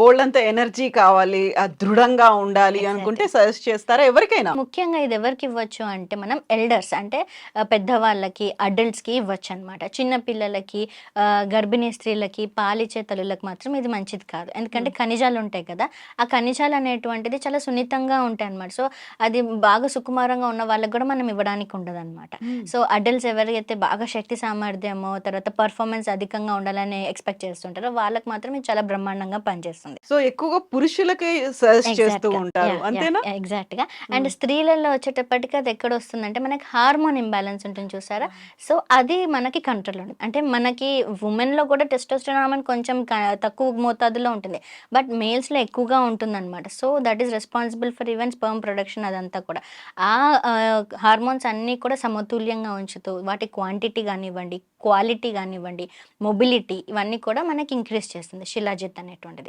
బోలెడంత ఎనర్జీ కావాలి, దృఢంగా ఉండాలి అనుకుంటే ఎగ్జాక్ట్‌లీ. సజెస్ట్ చేస్తారా ఎవరికైనా? ముఖ్యంగా ఇది ఎవరికి ఇవ్వచ్చు అంటే మనం ఎల్డర్స్ అంటే పెద్దవాళ్ళకి, అడల్ట్స్‌కి ఇవ్వచ్చనమాట. చిన్న పిల్లలకి, గర్భిణీ స్త్రీలకి, పాలిచ్చే తల్లులకు మాత్రం ఇది మంచిది కాదు. ఎందుకంటే హ్మ్. ఖనిజాలుంటాయి కదా! ఆ ఖనిజాలు అనేటువంటిది చాలా సున్నితంగా ఉంటాయనమాట. సో, అది బాగా సుకుమారంగా ఉన్న వాళ్ళకి గూడా మనం ఇవ్వడానికి ఉండదనమాట. హ్మ్. సో, అడల్ట్స్ ఎవరైతే బాగా శక్తి సామర్థ్యమో, తర్వాత పెర్ఫార్మన్స్ అధికంగా ఉండాలని ఎక్స్‌పెక్ట్ చేస్తుంటారో వాళ్ళకి మాత్రం ఇది చాలా బ్రహ్మాండంగా పనిచేస్తుంది. సో, ఎక్కువగా పురుషులకే సజెస్ట్ చేస్తూ ఎగ్జాక్ట్‌గా. ఉంటారు. యాహ్! అంతేనా? ఎగ్జాక్ట్‌గా. అండ్ హ్మ్. స్త్రీలలో వచ్చేటప్పటికి అది ఎక్కడొస్తుందంటే మనకి హార్మోన్ ఇంబాలెన్స్ ఉంటుంది చూసారా? ఆ! సో, అది మనకి కంట్రోల్‌లో ఉంటది. అంటే మనకి వుమెన్‌లో కూడా టెస్టోస్టెరాన్ హార్మోన్ కొంచెం తక్కువ మోతాదులో ఉంటుంది. బట్ మేల్స్‌లో ఎక్కువగా ఉంటుందనమాట. So, that is responsible for even sperm production అదంతా కూడా. ఆ హార్మోన్స్ అన్నీ కూడా సమతుల్యంగా ఉంచుతూ వాటి క్వాంటిటీ గానివ్వండి, క్వాలిటీ గానివ్వండి, మొబిలిటీ ఇవన్నీ కూడా మనకి ఇంక్రీజ్ చేస్తుంది శిలాజిత్ అనేటువంటిది.